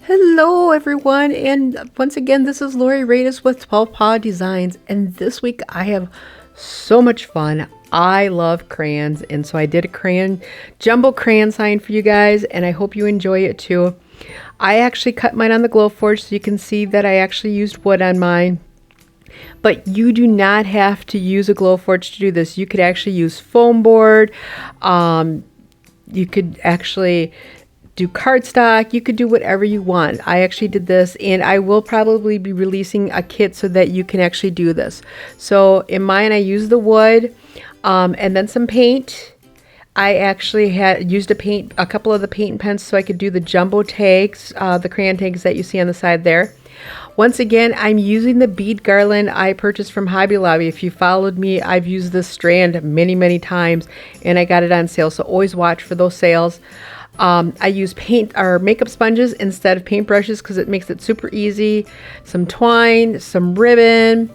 Hello everyone, and once again this is Lori Radis with 12 Paw Designs, and this week I have so much fun. I love crayons, and so I did a crayon jumbo crayon sign for you guys, and I hope you enjoy it too. I actually cut mine on the Glowforge, so you can see that I actually used wood on mine. But you do not have to use a Glowforge to do this. You could actually use foam board. You could actually do cardstock. You could do whatever you want. I actually did this, and I will probably be releasing a kit so that you can actually do this. So in mine, I used the wood and then some paint. I actually had used a couple of the paint pens so I could do the jumbo tags, the crayon tags that you see on the side there. Once again, I'm using the bead garland I purchased from Hobby Lobby. If you followed me, I've used this strand many times, and I got it on sale, so always watch for those sales. I use paint or makeup sponges instead of paintbrushes because it makes it super easy. Some twine, some ribbon,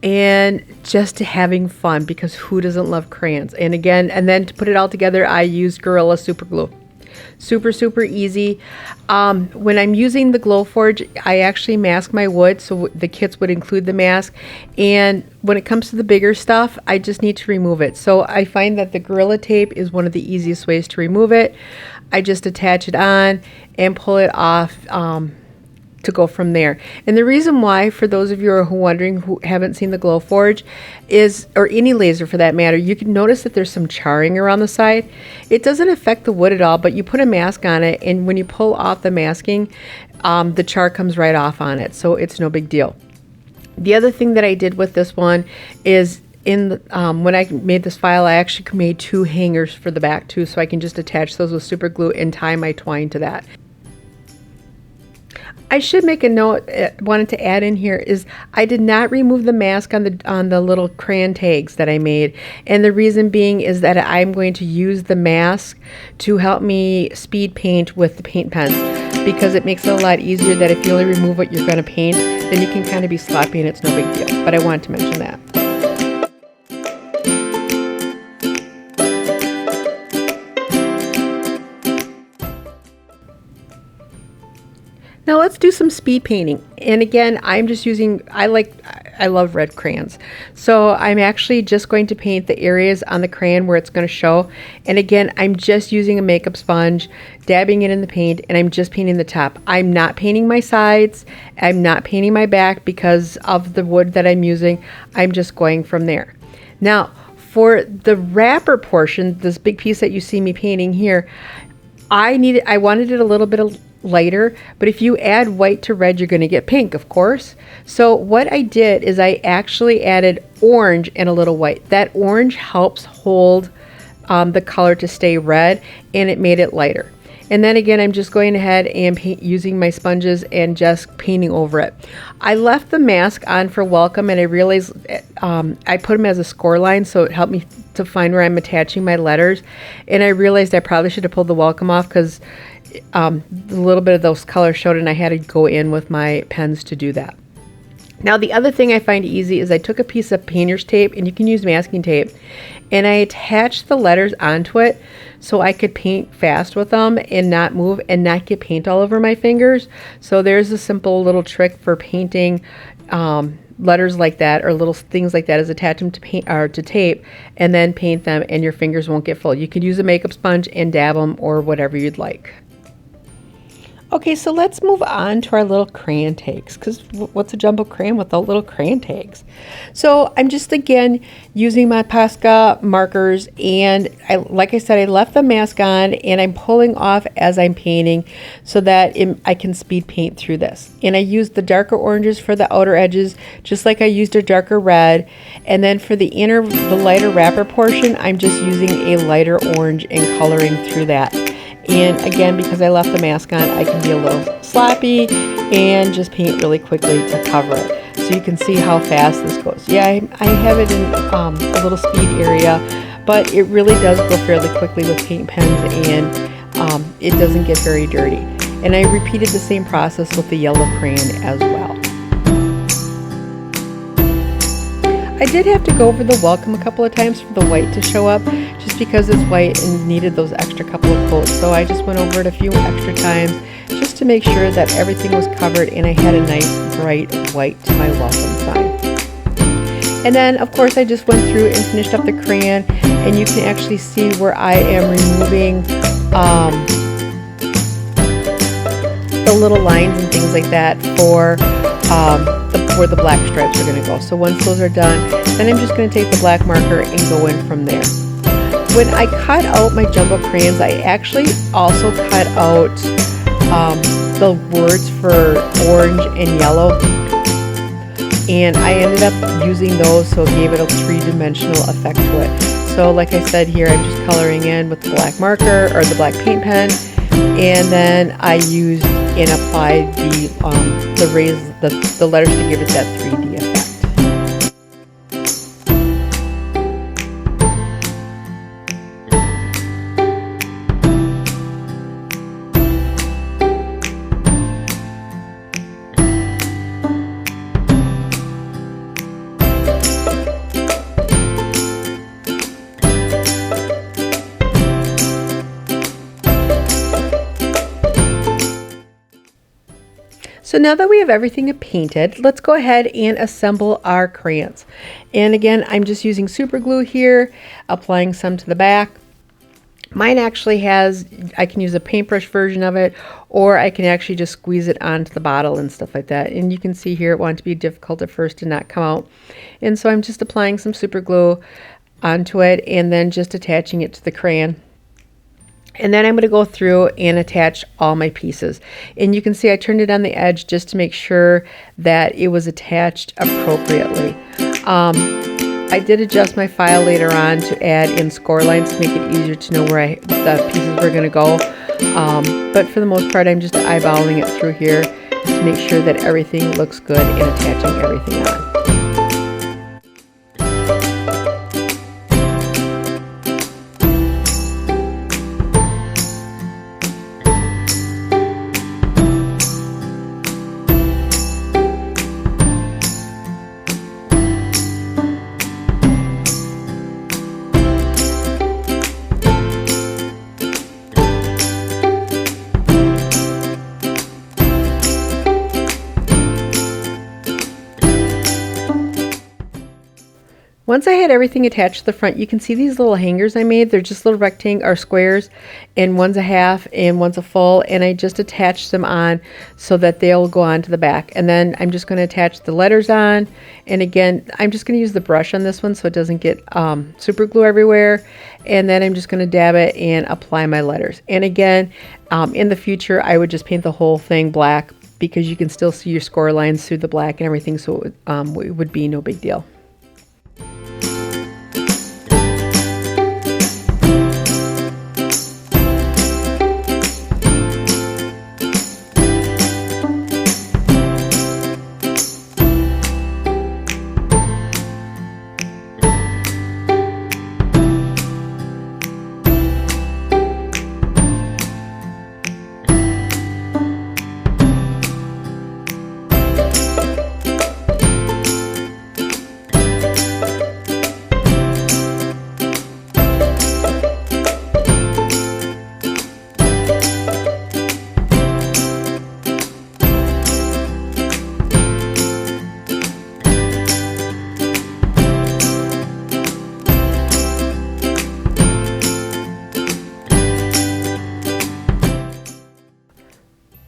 and just having fun, because who doesn't love crayons? And again, and then to put it all together, I used Gorilla Super Glue. Super easy. When I'm using the Glowforge, I actually mask my wood, so the kits would include the mask. And when it comes to the bigger stuff, I just need to remove it. So I find that the Gorilla Tape is one of the easiest ways to remove it. I just attach it on and pull it off to go from there. And the reason why, for those of you who are wondering, who haven't seen the Glowforge, is, or any laser for that matter, you can notice that there's some charring around the side. It doesn't affect the wood at all, but you put a mask on it, and when you pull off the masking, the char comes right off on it, so it's no big deal. The other thing that I did with this one is, when I made this file, I actually made 2 hangers for the back too, so I can just attach those with super glue and tie my twine to that. I should make a note, wanted to add in here, is I did not remove the mask on the little crayon tags that I made, and the reason being is that I'm going to use the mask to help me speed paint with the paint pens, because it makes it a lot easier that if you only remove what you're going to paint, then you can kind of be sloppy and it's no big deal. But I wanted to mention that. Now let's do some speed painting. And again, I'm just using, I love red crayons. So I'm actually just going to paint the areas on the crayon where it's going to show. And again, I'm just using a makeup sponge, dabbing it in the paint, and I'm just painting the top. I'm not painting my sides. I'm not painting my back because of the wood that I'm using. I'm just going from there. Now, for the wrapper portion, this big piece that you see me painting here, I wanted it a little bit lighter, but if you add white to red, you're going to get pink, of course. So what I did is I actually added orange and a little white. That orange helps hold the color to stay red, and it made it lighter. And then again, I'm just going ahead and using my sponges and just painting over it. I left the mask on for welcome, and I realized I put them as a score line, so it helped me to find where I'm attaching my letters. And I realized I probably should have pulled the welcome off, because a little bit of those colors showed, and I had to go in with my pens to do that. Now, the other thing I find easy is I took a piece of painter's tape, and you can use masking tape, and I attached the letters onto it so I could paint fast with them and not move and not get paint all over my fingers. So there's a simple little trick for painting letters like that, or little things like that, is attach them to paint or to tape and then paint them, and your fingers won't get full. You could use a makeup sponge and dab them, or whatever you'd like. Okay, so let's move on to our little crayon tags, because what's a jumbo crayon without little crayon tags? So I'm just, again, using my Posca markers, and like I said, I left the mask on, and I'm pulling off as I'm painting so that I can speed paint through this. And I used the darker oranges for the outer edges, just like I used a darker red. And then for the lighter wrapper portion, I'm just using a lighter orange and coloring through that. And again, because I left the mask on, I can be a little sloppy and just paint really quickly to cover it. So you can see how fast this goes. Yeah, I have it in a little speed area, but it really does go fairly quickly with paint pens, and it doesn't get very dirty. And I repeated the same process with the yellow crayon as well. I did have to go over the welcome a couple of times for the white to show up, just because it's white and needed those extra couple of coats. So I just went over it a few extra times just just to make sure that everything was covered and I had a nice bright white to my welcome sign. And then of course I just went through and finished up the crayon, and you can actually see where I am removing the little lines and things like that for where the black stripes are going to go. So once those are done, then I'm just going to take the black marker and go in from there. When I cut out my jumbo crayons, I actually also cut out the words for orange and yellow, and I ended up using those, so it gave it a three-dimensional effect to it. So like I said here, I'm just coloring in with the black marker or the black paint pen, and then I used and applied the letters to give it that 3D effect. So now that we have everything painted, let's go ahead and assemble our crayons. And again, I'm just using super glue here, applying some to the back. Mine actually has, I can use a paintbrush version of it, or I can actually just squeeze it onto the bottle and stuff like that. And you can see here it wanted to be difficult at first to not come out. And so I'm just applying some super glue onto it and then just attaching it to the crayon. And then I'm going to go through and attach all my pieces. And you can see I turned it on the edge just to make sure that it was attached appropriately. I did adjust my file later on to add in score lines to make it easier to know where the pieces were going to go. But for the most part, I'm just eyeballing it through here to make sure that everything looks good and attaching everything on. Once I had everything attached to the front, you can see these little hangers I made. They're just little rectangles or squares, and one's a half and one's a full, and I just attached them on so that they'll go on to the back. And then I'm just going to attach the letters on, and again, I'm just going to use the brush on this one so it doesn't get super glue everywhere. And then I'm just going to dab it and apply my letters. And again, in the future, I would just paint the whole thing black because you can still see your score lines through the black and everything, so it would be no big deal.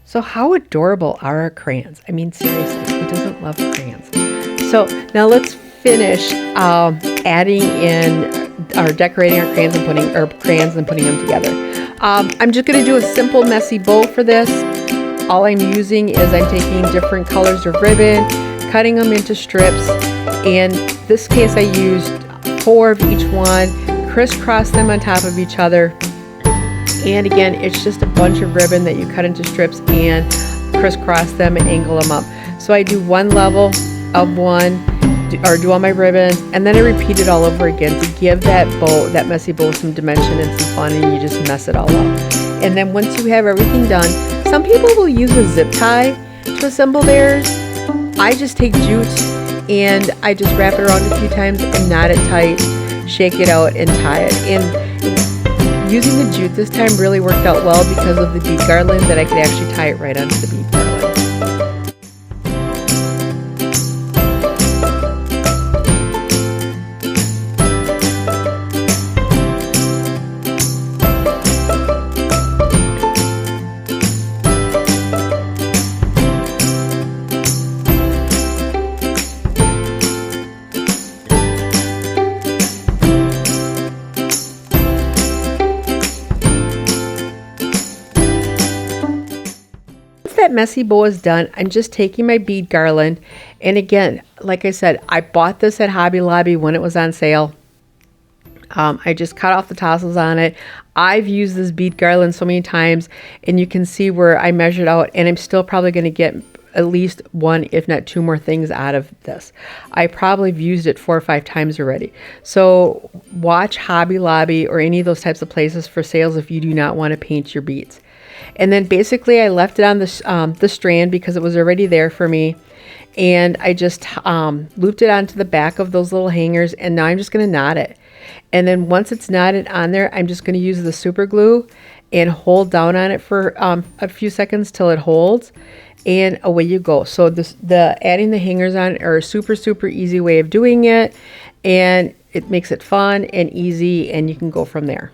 So how adorable are our crayons? I mean, seriously, who doesn't love crayons? So now let's finish adding in or decorating our crayons and putting them together. I'm just going to do a simple messy bow for this. All I'm using is I'm taking different colors of ribbon, cutting them into strips. In this case, I used 4 of each one, crisscross them on top of each other. And again, it's just a bunch of ribbon that you cut into strips and crisscross them and angle them up. So I do one level of one, or do all my ribbons, and then I repeat it all over again to give that bow, that messy bow, some dimension and some fun, and you just mess it all up. And then once you have everything done, some people will use a zip tie to assemble theirs. I just take jute and I just wrap it around a few times and knot it tight, shake it out and tie it. And using the jute this time really worked out well because of the bead garland, that I could actually tie it right onto the bead garland. That messy bow is done, I'm just taking my bead garland, and again, like I said, I bought this at Hobby Lobby when it was on sale. I just cut off the tassels on it. I've used this bead garland so many times, and you can see where I measured out, and I'm still probably going to get at least one, if not two more things out of this. I probably have used it 4 or 5 times already. So watch Hobby Lobby or any of those types of places for sales if you do not want to paint your beads. And then basically I left it on the strand because it was already there for me. And I just looped it onto the back of those little hangers, and now I'm just going to knot it. And then once it's knotted on there, I'm just going to use the super glue and hold down on it for a few seconds till it holds, and away you go. So the adding the hangers on are a super easy way of doing it, and it makes it fun and easy, and you can go from there.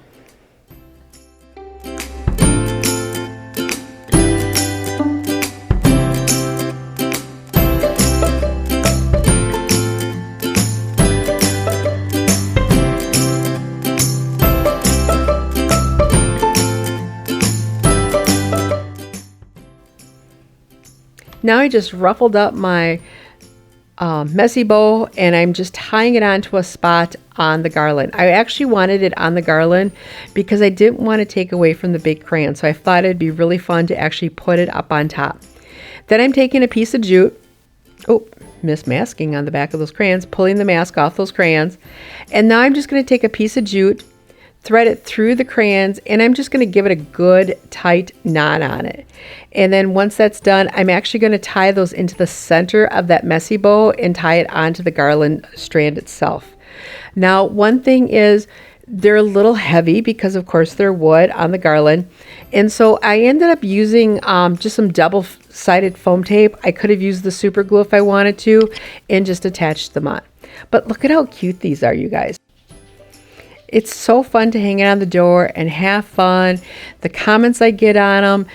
Now I just ruffled up my messy bow, and I'm just tying it onto a spot on the garland. I actually wanted it on the garland because I didn't want to take away from the big crayon, so I thought it'd be really fun to actually put it up on top. Then I'm taking a piece of jute, mismasking on the back of those crayons, pulling the mask off those crayons, and now I'm just going to take a piece of jute, thread it through the crayons, and I'm just going to give it a good tight knot on it. And then once that's done, I'm actually going to tie those into the center of that messy bow and tie it onto the garland strand itself. Now, one thing is they're a little heavy because of course they're wood on the garland. And so I ended up using just some double-sided foam tape. I could have used the super glue if I wanted to and just attached them on. But look at how cute these are, you guys. It's so fun to hang it on the door and have fun. The comments I get on them,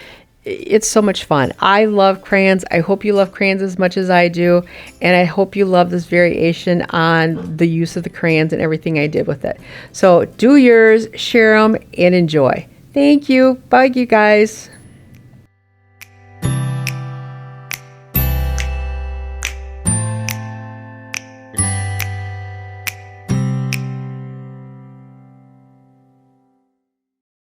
it's so much fun. I love crayons. I hope you love crayons as much as I do. And I hope you love this variation on the use of the crayons and everything I did with it. So do yours, share them, and enjoy. Thank you. Bye, you guys.